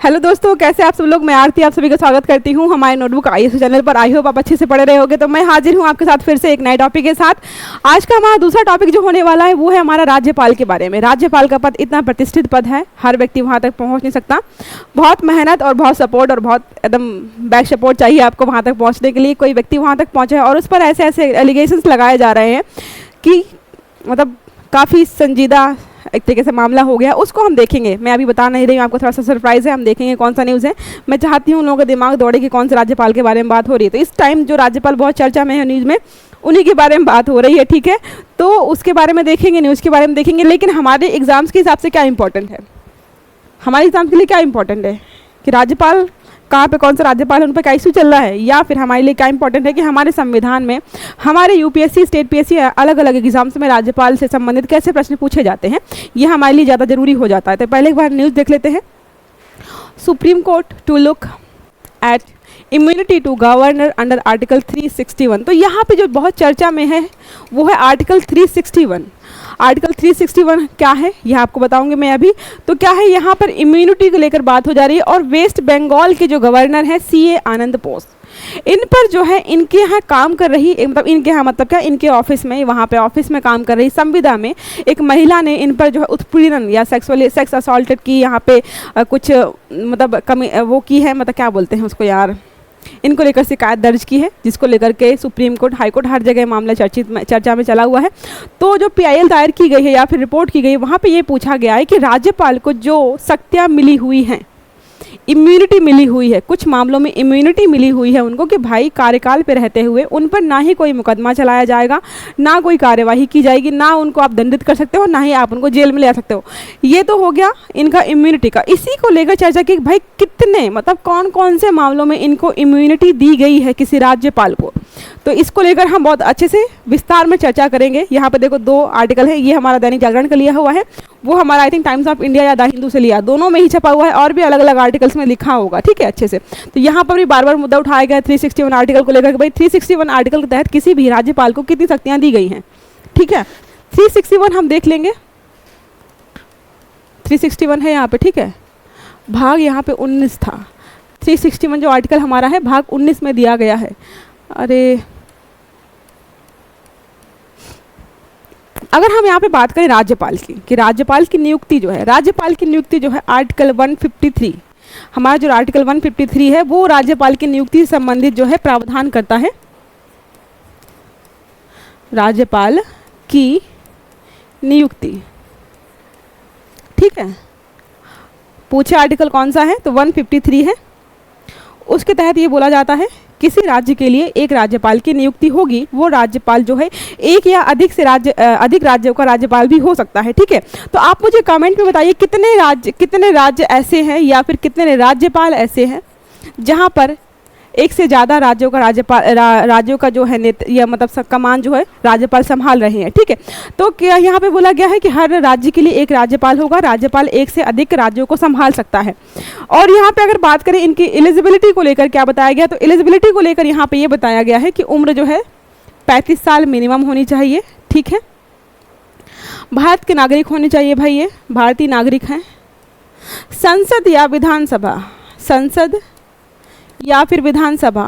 Hello दोस्तों, कैसे आप सब लोग। मैं आरती आप सभी का स्वागत करती हूँ हमारे नोटबुक आईएएस चैनल पर। आई होप आप अच्छे से पढ़ रहे होगे। तो मैं हाजिर हूँ आपके साथ फिर से एक नए टॉपिक के साथ। आज का हमारा दूसरा टॉपिक जो होने वाला है वो है हमारा राज्यपाल के बारे में। राज्यपाल का पद इतना प्रतिष्ठित पद है, हर व्यक्ति वहाँ तक पहुँच नहीं सकता। बहुत मेहनत और बहुत सपोर्ट और बहुत एकदम बैक सपोर्ट चाहिए आपको वहाँ तक पहुँचने के लिए। कोई व्यक्ति वहाँ तक पहुँचे और उस पर ऐसे ऐसे एलिगेशंस लगाए जा रहे हैं कि मतलब काफ़ी संजीदा एक तरीके से मामला हो गया, उसको हम देखेंगे। मैं अभी बता नहीं रही हूँ आपको, थोड़ा सा सरप्राइज़ है। हम देखेंगे कौन सा न्यूज़ है। मैं चाहती हूँ उन लोगों का दिमाग दौड़े कि कौन से राज्यपाल के बारे में बात हो रही है। तो इस टाइम जो राज्यपाल बहुत चर्चा में है न्यूज़ में, उन्हीं के बारे में बात हो रही है, ठीक है। तो उसके बारे में देखेंगे, न्यूज़ के बारे में देखेंगे। लेकिन हमारे एग्ज़ाम्स के हिसाब से क्या इंपॉर्टेंट है, हमारे एग्ज़ाम के लिए क्या इंपॉर्टेंट है कि राज्यपाल कहाँ पे कौन सा राज्यपाल है, उन पर क्या इशू चल रहा है, या फिर हमारे लिए क्या इंपॉर्टेंट है कि हमारे संविधान में हमारे यूपीएससी, स्टेट पीएससी अलग अलग एग्जाम्स में राज्यपाल से संबंधित कैसे प्रश्न पूछे जाते हैं, ये हमारे लिए ज़्यादा जरूरी हो जाता है। तो पहले एक बार न्यूज़ देख लेते हैं। Supreme Court to look at immunity to governor under article 361। तो यहाँ पे जो बहुत चर्चा में है वो है आर्टिकल 361। आर्टिकल 361 क्या है यह आपको बताऊंगी मैं अभी। तो क्या है, यहाँ पर इम्यूनिटी को लेकर बात हो जा रही है और वेस्ट बंगाल के जो गवर्नर हैं सीए आनंद बोस, इन पर जो है इनके यहाँ काम कर रही, मतलब इनके यहाँ मतलब क्या, इनके ऑफिस में, वहाँ पे ऑफिस में काम कर रही संविदा में एक महिला ने इन पर जो है उत्पीड़न या सेक्स असॉल्टेड की यहाँ पे कुछ मतलब कमी वो की है, मतलब क्या बोलते हैं उसको यार, इनको लेकर शिकायत दर्ज की है, जिसको लेकर के सुप्रीम कोर्ट, हाई कोर्ट, हर जगह मामला चर्चा में चला हुआ है। तो जो पीआईएल दायर की गई है या फिर रिपोर्ट की गई है, वहाँ पे ये पूछा गया है कि राज्यपाल को जो शक्तियाँ मिली हुई हैं, इम्यूनिटी मिली हुई है, कुछ मामलों में इम्यूनिटी मिली हुई है उनको कि भाई कार्यकाल पे रहते हुए उन पर ना ही कोई मुकदमा चलाया जाएगा, ना कोई कार्यवाही की जाएगी, ना उनको आप दंडित कर सकते हो, ना ही आप उनको जेल में ले आ सकते हो। ये तो हो गया इनका इम्यूनिटी का। इसी को लेकर चर्चा की भाई कितने, मतलब कौन कौन से मामलों में इनको इम्यूनिटी दी गई है किसी राज्यपाल को। तो इसको लेकर हम बहुत अच्छे से विस्तार में चर्चा करेंगे। यहाँ पर देखो 2 आर्टिकल है, ये हमारा दैनिक जागरण का लिया हुआ है, वो हमारा I think times of India या द हिंदू से लिया, दोनों में ही छपा हुआ है और भी अलग अलग आर्टिकल्स में लिखा होगा, ठीक है, अच्छे से। तो यहाँ पर भी बार बार मुद्दा उठाया गया 361 आर्टिकल को लेकर कि भाई 361 आर्टिकल के तहत किसी भी राज्यपाल को कितनी शक्तियाँ दी गई हैं, ठीक है। 361 हम देख लेंगे, 361 है यहाँ पे, ठीक है। भाग यहाँ पे 19 था, 361 जो आर्टिकल हमारा है भाग 19 में दिया गया है। अरे अगर हम यहाँ पे बात करें राज्यपाल की, कि राज्यपाल की नियुक्ति जो है, राज्यपाल की नियुक्ति जो है आर्टिकल 153, हमारा जो आर्टिकल 153 है वो राज्यपाल की नियुक्ति से संबंधित जो है प्रावधान करता है। राज्यपाल की नियुक्ति, ठीक है। पूछे आर्टिकल कौन सा है, तो 153 है। उसके तहत ये बोला जाता है किसी राज्य के लिए एक राज्यपाल की नियुक्ति होगी, वो राज्यपाल जो है एक या अधिक से अधिक राज्यों का राज्यपाल भी हो सकता है, ठीक है। तो आप मुझे कमेंट में बताइए कितने राज्य ऐसे हैं या फिर कितने राज्यपाल ऐसे हैं जहां पर एक से ज़्यादा राज्यों का राज्यों का जो है या मतलब कमान जो है राज्यपाल संभाल रहे हैं, ठीक है। तो क्या यहाँ पे बोला गया है कि हर राज्य के लिए एक राज्यपाल होगा, राज्यपाल एक से अधिक राज्यों को संभाल सकता है। और यहाँ पे अगर बात करें इनकी एलिजिबिलिटी को लेकर क्या बताया गया, तो एलिजिबिलिटी को लेकर यहाँ पे ये बताया गया है कि उम्र जो है 35 साल मिनिमम होनी चाहिए, ठीक है। भारत के नागरिक होने चाहिए भाई, ये भारतीय नागरिक हैं। संसद या विधानसभा, संसद या फिर विधानसभा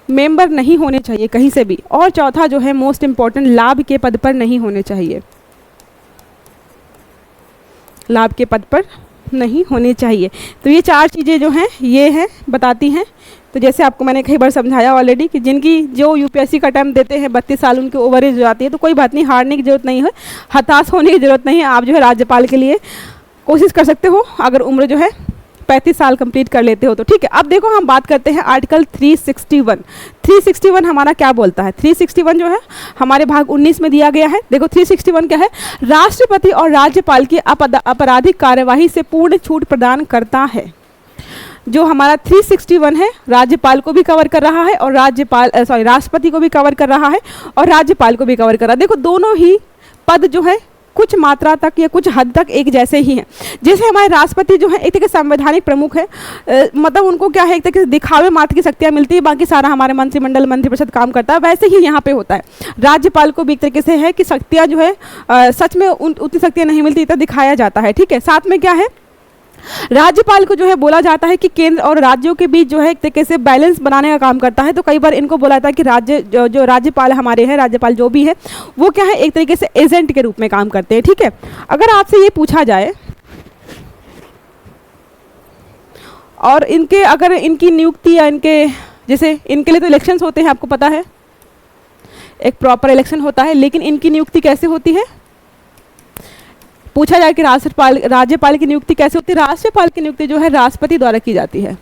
मेंबर नहीं होने चाहिए कहीं से भी। और चौथा जो है मोस्ट इंपॉर्टेंट, लाभ के पद पर नहीं होने चाहिए, लाभ के पद पर नहीं होने चाहिए। तो ये 4 चीज़ें जो हैं ये हैं, बताती हैं। तो जैसे आपको मैंने कई बार समझाया ऑलरेडी कि जिनकी जो यूपीएससी का टाइम देते हैं 32 साल उनकी ओवरेज हो जाती है, तो कोई बात नहीं, हारने की जरूरत नहीं है, हताश होने की जरूरत नहीं है। आप जो है राज्यपाल के लिए कोशिश कर सकते हो अगर उम्र जो है 35 साल कंप्लीट कर लेते हो तो, ठीक है। अब देखो हम बात करते हैं आर्टिकल 361। 361 हमारा क्या बोलता है, 361 जो है हमारे भाग 19 में दिया गया है। देखो 361 क्या है, राष्ट्रपति और राज्यपाल की आपराधिक कार्यवाही से पूर्ण छूट प्रदान करता है। जो हमारा 361 है राज्यपाल को भी कवर कर रहा है और राष्ट्रपति को भी कवर कर रहा है और राज्यपाल को भी कवर कर रहा है। देखो दोनों ही पद जो है कुछ मात्रा तक या कुछ हद तक एक जैसे ही हैं। जैसे हमारे राष्ट्रपति जो है एक तरह के संवैधानिक प्रमुख है, मतलब उनको क्या है एक तरह से दिखावे मात्र की शक्तियाँ मिलती है, बाकी सारा हमारे मंत्रिमंडल मंत्रिपरिषद काम करता है, वैसे ही यहाँ पे होता है। राज्यपाल को भी एक तरीके से है कि शक्तियाँ जो है सच में उतनी शक्तियाँ नहीं मिलती, इतना दिखाया जाता है, ठीक है। साथ में क्या है, राज्यपाल को जो है बोला जाता है कि केंद्र और राज्यों के बीच जो है एक तरीके से बैलेंस बनाने का काम करता है। तो कई बार इनको बोला जाता है कि राज्य जो राज्यपाल हमारे हैं, राज्यपाल जो भी है वो क्या है, एक तरीके से एजेंट के रूप में काम करते हैं। ठीक है, अगर आपसे ये पूछा जाए और इनके अगर इनकी नियुक्ति या इनके जैसे इनके लिए तो इलेक्शंस होते हैं, आपको पता है एक प्रॉपर इलेक्शन होता है, लेकिन इनकी नियुक्ति कैसे होती है? पूछा जाए कि राज्यपाल की नियुक्ति कैसे होती है? राज्यपाल की नियुक्ति जो है राष्ट्रपति द्वारा की जाती है,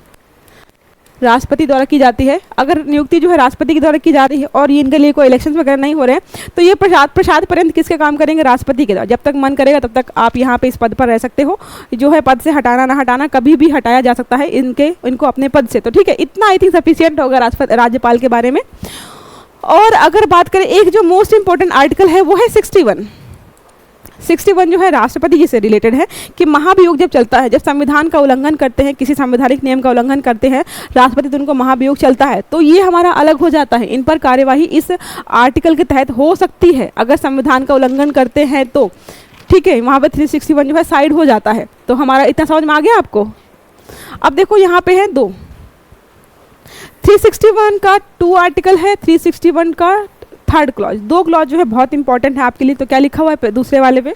राष्ट्रपति द्वारा की जाती है। अगर नियुक्ति जो है राष्ट्रपति के द्वारा की जा रही है और ये इनके लिए कोई इलेक्शंस वगैरह नहीं हो रहे हैं तो ये प्रसाद पर्यंत किसके काम करेंगे? राष्ट्रपति के द्वारा। जब तक मन करेगा तब तक आप यहाँ पे इस पद पर रह सकते हो, जो है पद से हटाना ना हटाना, कभी भी हटाया जा सकता है इनको अपने पद से। तो ठीक है, इतना आई थिंक सफिशियंट होगा राज्यपाल के बारे में। और अगर बात करें एक जो मोस्ट इंपॉर्टेंट आर्टिकल है वो है 61 जो है राष्ट्रपति जी से रिलेटेड है कि महाभियोग जब चलता है, जब संविधान का उल्लंघन करते हैं, किसी संवैधानिक नियम का उल्लंघन करते हैं राष्ट्रपति, तो उनको महाभियोग चलता है, तो ये हमारा अलग हो जाता है। इन पर कार्यवाही इस आर्टिकल के तहत हो सकती है अगर संविधान का उल्लंघन करते हैं तो। ठीक है, वहाँ पर 361 जो है साइड हो जाता है। तो हमारा इतना समझ में आ गया आपको? अब देखो यहाँ पे है 361 का 2 आर्टिकल है, 361 का 3rd क्लॉज। 2 क्लॉज जो है बहुत इंपॉर्टेंट है आपके लिए। तो क्या लिखा हुआ है दूसरे वाले पे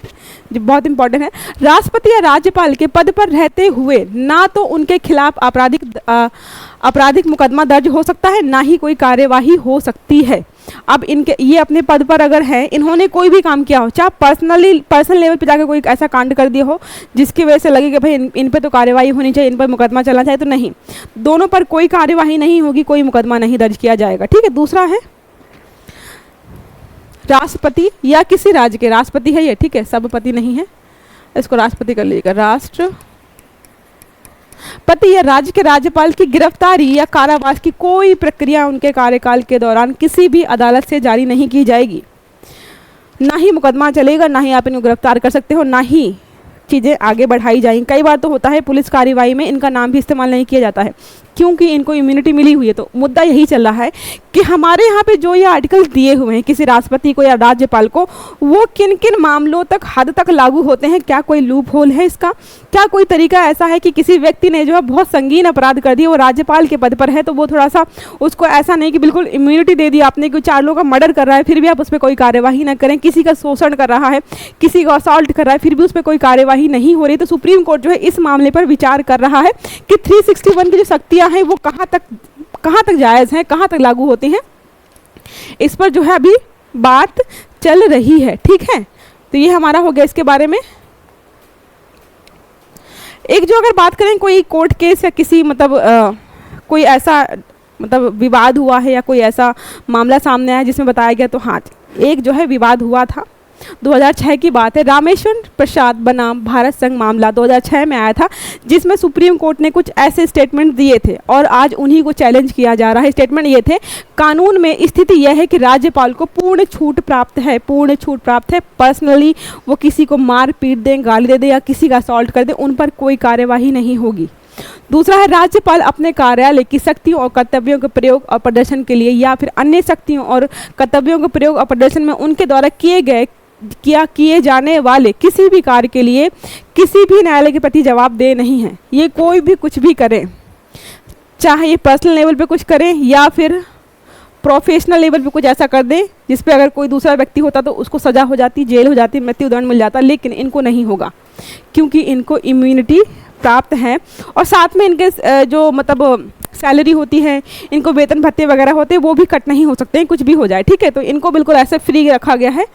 जो बहुत इंपॉर्टेंट है, राष्ट्रपति या राज्यपाल के पद पर रहते हुए ना तो उनके खिलाफ आपराधिक मुकदमा दर्ज हो सकता है, ना ही कोई कार्यवाही हो सकती है। अब इनके ये अपने पद पर अगर है, इन्होंने कोई भी काम किया हो, चाहे पर्सनल लेवल पे जाकर कोई ऐसा कांड कर दिया हो जिसकी वजह से लगे कि भाई इन पे तो कार्यवाही होनी चाहिए, इन पर मुकदमा चलना चाहिए, तो नहीं, दोनों पर कोई कार्यवाही नहीं होगी, कोई मुकदमा नहीं दर्ज किया जाएगा। ठीक है, दूसरा है राष्ट्रपति या किसी राज्य के, राष्ट्रपति है ये, ठीक है, सभापति नहीं है, इसको राष्ट्रपति कर लीजिएगा। राष्ट्रपति या राज्य के राज्यपाल की गिरफ्तारी या कारावास की कोई प्रक्रिया उनके कार्यकाल के दौरान किसी भी अदालत से जारी नहीं की जाएगी। ना ही मुकदमा चलेगा, ना ही आप इनको गिरफ्तार कर सकते हो, ना ही चीज़ें आगे बढ़ाई जाएंगी। कई बार तो होता है पुलिस कार्रवाई में इनका नाम भी इस्तेमाल नहीं किया जाता है क्योंकि इनको इम्यूनिटी मिली हुई है। तो मुद्दा यही चल रहा है कि हमारे यहाँ पे जो ये आर्टिकल दिए हुए हैं किसी राष्ट्रपति को या राज्यपाल को, वो किन किन मामलों तक हद तक लागू होते हैं, क्या कोई लूप होल है इसका, क्या कोई तरीका ऐसा है कि किसी व्यक्ति ने जो है बहुत संगीन अपराध कर दिया, वो राज्यपाल के पद पर है, तो वो थोड़ा सा उसको ऐसा नहीं कि बिल्कुल इम्यूनिटी दे दी आपने कि 4 लोगों का मर्डर कर रहा है फिर भी आप उस पर कोई कार्यवाही ना करें, किसी का शोषण कर रहा है, किसी का असॉल्ट कर रहा है फिर भी उस पर कोई कार्यवाही नहीं हो रही। तो सुप्रीम कोर्ट जो है इस मामले पर विचार कर रहा है कि 361 की जो सख्तियां हैं वो कहाँ तक जायज़ हैं, कहाँ तक लागू होती हैं, इस पर जो है अभी बात चल रही है। ठीक है, तो ये हमारा हो गया इसके बारे में। एक जो अगर बात करें कोई कोर्ट केस या किसी कोई ऐसा विवाद हुआ है या कोई ऐसा मामला सामने आया जिसमें बताया गया, तो हाँ, एक जो है विवाद हुआ था, 2006 की बात है, रामेश्वर प्रसाद बनाम भारत संघ मामला 2006 में आया था, जिसमें सुप्रीम कोर्ट ने कुछ ऐसे स्टेटमेंट दिए थे और आज उन्हीं को चैलेंज किया जा रहा है। स्टेटमेंट ये थे, कानून में स्थिति यह है कि राज्यपाल को पूर्ण छूट प्राप्त है पर्सनली वो किसी को मार पीट दें, गाली दे दें या किसी का असॉल्ट कर दें, उन पर कोई कार्यवाही नहीं होगी। दूसरा है, राज्यपाल अपने कार्यालय की शक्तियों और कर्तव्यों के प्रयोग और प्रदर्शन के लिए या फिर अन्य शक्तियों और कर्तव्यों के प्रयोग और प्रदर्शन में उनके द्वारा किए जाने वाले किसी भी कार्य के लिए किसी भी न्यायालय के प्रति जवाबदेह नहीं है। ये कोई भी कुछ भी करें, चाहे ये पर्सनल लेवल पे कुछ करें या फिर प्रोफेशनल लेवल पे कुछ ऐसा कर दें जिस पे अगर कोई दूसरा व्यक्ति होता तो उसको सज़ा हो जाती, जेल हो जाती, मृत्युदंड मिल जाता, लेकिन इनको नहीं होगा क्योंकि इनको इम्यूनिटी प्राप्त है। और साथ में इनके जो सैलरी होती है, इनको वेतन भत्ते वगैरह होते हैं, वो भी कट नहीं हो सकते हैं, कुछ भी हो जाए। ठीक है, तो इनको बिल्कुल ऐसे फ्री रखा गया है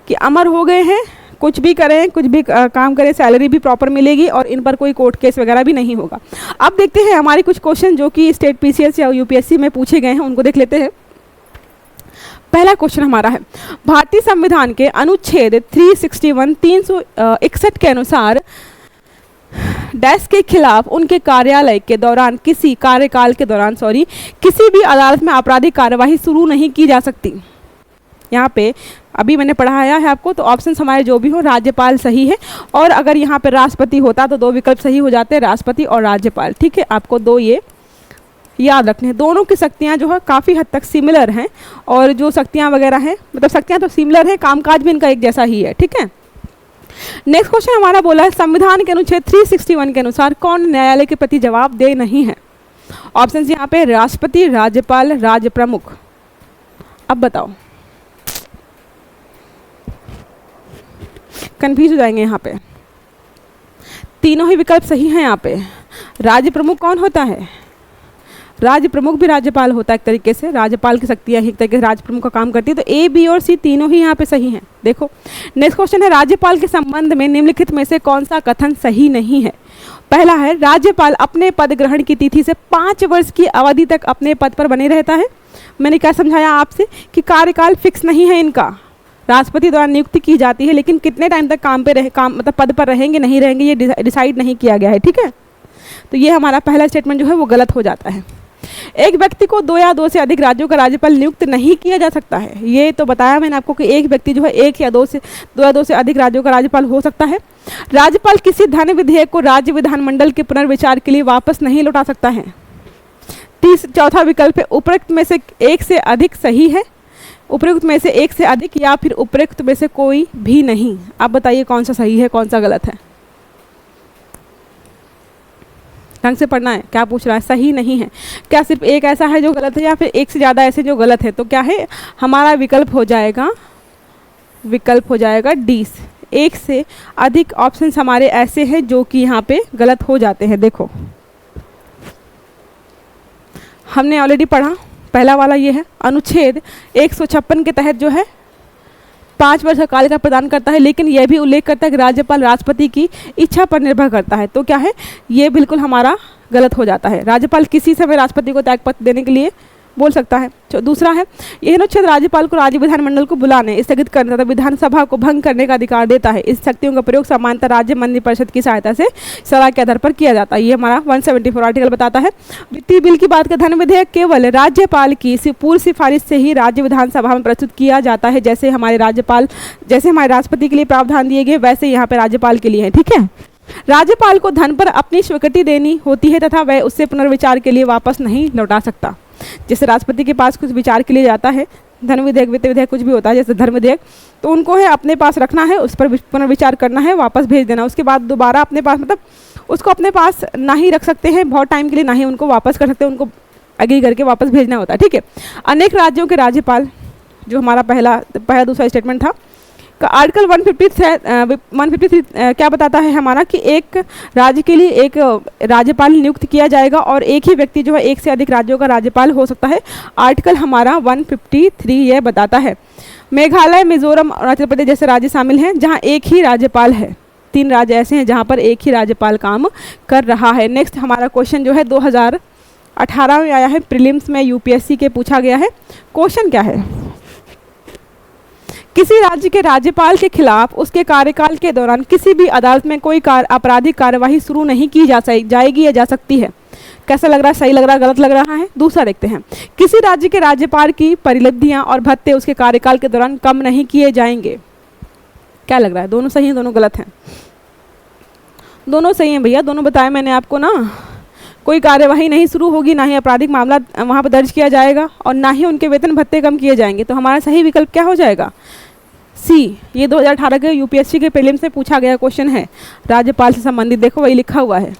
कि अमर हो गए हैं, कुछ भी करें, कुछ भी काम करें, सैलरी भी प्रॉपर मिलेगी और इन पर कोई कोर्ट केस वगैरह भी नहीं होगा। अब देखते हैं हमारे कुछ क्वेश्चन जो कि स्टेट पीसीएस या यूपीएससी में पूछे गए हैं, उनको देख लेते हैं। पहला क्वेश्चन हमारा है, भारतीय संविधान के अनुच्छेद 361 के अनुसार डैश के खिलाफ उनके कार्यकाल के दौरान किसी भी अदालत में आपराधिक कार्यवाही शुरू नहीं की जा सकती। यहाँ पे अभी मैंने पढ़ाया है आपको, तो ऑप्शन हमारे जो भी हो, राज्यपाल सही है, और अगर यहाँ पे राष्ट्रपति होता तो 2 विकल्प सही हो जाते हैं, राष्ट्रपति और राज्यपाल। ठीक है, आपको 2 ये याद रखने हैं। दोनों की शक्तियाँ जो है काफ़ी हद तक सिमिलर हैं, और जो शक्तियाँ वगैरह हैं, शक्तियाँ तो सिमिलर हैं, कामकाज भी इनका एक जैसा ही है। ठीक है, नेक्स्ट क्वेश्चन हमारा बोला है संविधान के अनुच्छेद 361 के अनुसार कौन न्यायालय के प्रति जवाबदेह नहीं है? ऑप्शन यहाँ पे राष्ट्रपति, राज्यपाल, राज्य प्रमुख। अब बताओ, कंफ्यूज हो जाएंगे यहाँ पे। तीनों ही विकल्प सही हैं यहाँ पे। राज्य प्रमुख कौन होता है? राज्य प्रमुख भी राज्यपाल होता है एक तरीके से, राज्यपाल की शक्तियाँ एक तरीके से राज्य प्रमुख का काम करती है। तो ए, बी और सी तीनों ही यहाँ पे सही हैं। देखो नेक्स्ट क्वेश्चन है राज्यपाल के संबंध में निम्नलिखित में से कौन सा कथन सही नहीं है? पहला है राज्यपाल अपने पद ग्रहण की तिथि से 5 वर्ष की अवधि तक अपने पद पर बने रहता है। मैंने क्या समझाया आपसे कि कार्यकाल फिक्स नहीं है इनका, राष्ट्रपति द्वारा नियुक्ति की जाती है, लेकिन कितने टाइम तक मतलब पद पर रहेंगे नहीं रहेंगे ये डिसाइड नहीं किया गया है। ठीक है, तो ये हमारा पहला स्टेटमेंट जो है वो गलत हो जाता है। एक व्यक्ति को 2 या 2 से अधिक राज्यों का राज्यपाल नियुक्त नहीं किया जा सकता है। ये तो बताया मैंने आपको कि एक व्यक्ति जो है 1 या 2 या 2 से अधिक राज्यों का राज्यपाल हो सकता है। राज्यपाल किसी धन विधेयक को राज्य विधानमंडल के पुनर्विचार के लिए वापस नहीं लौटा सकता है। चौथा विकल्प है उपरोक्त में से एक से अधिक सही है, उपरोक्त में से एक से अधिक या फिर उपरोक्त में से कोई भी नहीं। आप बताइए कौन सा सही है कौन सा गलत है? ढंग से पढ़ना है। क्या पूछ रहा है? सही नहीं है। क्या सिर्फ एक ऐसा है जो गलत है या फिर एक से ज़्यादा ऐसे जो गलत है? तो क्या है हमारा विकल्प हो जाएगा डी। एक से अधिक ऑप्शंस हमारे ऐसे हैं जो कि यहाँ पे गलत हो जाते हैं। देखो हमने ऑलरेडी पढ़ा, पहला वाला ये है अनुच्छेद 156 के तहत जो है 5 वर्ष का कार्यकाल प्रदान करता है, लेकिन यह भी उल्लेख करता है कि राज्यपाल राष्ट्रपति की इच्छा पर निर्भर करता है। तो क्या है ये बिल्कुल हमारा गलत हो जाता है। राज्यपाल किसी समय राष्ट्रपति को त्यागपत्र देने के लिए बोल सकता है। दूसरा है यह अनुच्छेद राज्यपाल को राज्य विधानमंडल को बुलाने, स्थगित करने तथा विधानसभा को भंग करने का अधिकार देता है। इस शक्तियों का प्रयोग सामान्यतः राज्य मंत्रिपरिषद की सहायता से सलाह के आधार पर किया जाता है। ये हमारा 174 आर्टिकल बताता है। वित्तीय बिल की बात का धन विधेयक केवल राज्यपाल की पूर्व सिफारिश से ही राज्य विधानसभा में प्रस्तुत किया जाता है। जैसे हमारे राष्ट्रपति के लिए प्रावधान दिए गए वैसे यहाँ पे राज्यपाल के लिए है। ठीक है, राज्यपाल को धन पर अपनी स्वीकृति देनी होती है तथा वह उससे पुनर्विचार के लिए वापस नहीं लौटा सकता। जैसे राष्ट्रपति के पास कुछ विचार के लिए जाता है, धन विधेयक, वित्त विधेयक कुछ भी होता है, जैसे धर्म विधेयक, तो उनको है अपने पास रखना है, उस पर पुनर्विचार करना है, वापस भेज देना। उसके बाद दोबारा अपने पास मतलब उसको अपने पास ना ही रख सकते हैं बहुत टाइम के लिए, ना ही उनको वापस कर सकते हैं, उनको एग्री करके वापस भेजना होता है। ठीक है, अनेक राज्यों के राज्यपाल जो हमारा पहला दूसरा स्टेटमेंट था का आर्टिकल 153 क्या बताता है हमारा कि एक राज्य के लिए एक राज्यपाल नियुक्त किया जाएगा और एक ही व्यक्ति जो है 1 से अधिक राज्यों का राज्यपाल हो सकता है। आर्टिकल हमारा 153 यह बताता है। मेघालय, मिजोरम, अरुणाचल प्रदेश जैसे राज्य शामिल हैं जहां एक ही राज्यपाल है। 3 राज्य ऐसे हैं जहां पर एक ही राज्यपाल काम कर रहा है। नेक्स्ट हमारा क्वेश्चन जो है 2018 में आया है, प्रीलिम्स में यूपीएससी के पूछा गया है। क्वेश्चन क्या है? किसी राज्य के राज्यपाल के खिलाफ उसके कार्यकाल के दौरान किसी भी अदालत में कोई आपराधिक कार्यवाही शुरू नहीं की जाएगी या जा सकती है। कैसा लग रहा है? सही लग रहा है, गलत लग रहा है? दूसरा देखते हैं। किसी राज्य के राज्यपाल की परिलब्धियां और भत्ते उसके कार्यकाल के दौरान कम नहीं किए जाएंगे। क्या लग रहा है? दोनों सही हैं, दोनों गलत हैं? दोनों सही हैं भैया, दोनों बताया मैंने आपको ना। कोई कार्यवाही नहीं शुरू होगी, ना ही आपराधिक मामला वहाँ पर दर्ज किया जाएगा और ना ही उनके वेतन भत्ते कम किए जाएंगे। तो हमारा सही विकल्प क्या हो जाएगा? सी। ये 2018 के यूपीएससी के प्रीलिम्स से पूछा गया क्वेश्चन है, राज्यपाल से संबंधित। देखो वही लिखा हुआ है।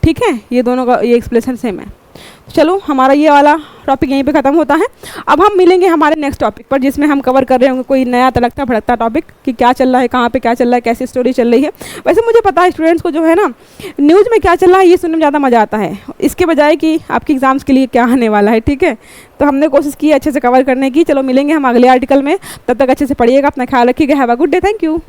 ठीक है, ये दोनों का ये एक्सप्लेनेशन सेम है। चलो हमारा ये वाला टॉपिक यहीं पे ख़त्म होता है। अब हम मिलेंगे हमारे नेक्स्ट टॉपिक पर, जिसमें हम कवर कर रहे होंगे कोई नया तलकता भड़कता टॉपिक कि क्या चल रहा है, कहाँ पे क्या चल रहा है, कैसी स्टोरी चल रही है। वैसे मुझे पता है स्टूडेंट्स को जो है ना न्यूज़ में क्या चल रहा है ये सुनने में ज़्यादा मज़ा आता है, इसके बजाय कि आपके एग्जाम्स के लिए क्या आने वाला है। ठीक है, तो हमने कोशिश की अच्छे से कवर करने की। चलो मिलेंगे हम अगले आर्टिकल में, तब तक अच्छे से पढ़िएगा, अपना ख्याल रखिएगा। Have a good day, thank you.